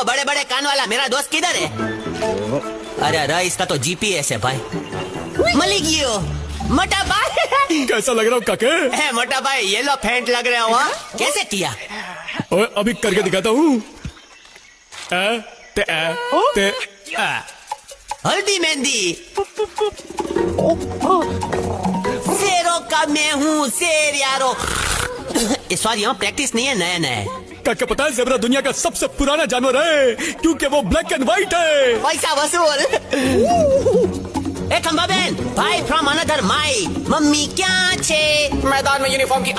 वो बड़े बड़े कान वाला मेरा दोस्त किधर है? अरे अरे इसका तो जीपीएस है भाई। मलिगियो मोटा भाई। कैसा लग रहा हूँ काके? है मोटा भाई येलो फेंट लग रहे हो। कैसे किया? ओए अभी करके दिखाता हूँ। हल्दी मेहंदी। शेरों का मैं हूँ शेर यारो। इस बार यहाँ प्रैक्टिस नहीं है, नया नया है। काके पता है ज़ेब्रा दुनिया का सबसे पुराना जानवर है क्योंकि वो ब्लैक एंड व्हाइट है। पैसा वसूल। ए खंबा बहन, भाई फ्रॉम अनदर माई। मम्मी क्या छे? मैदान में यूनिफॉर्म की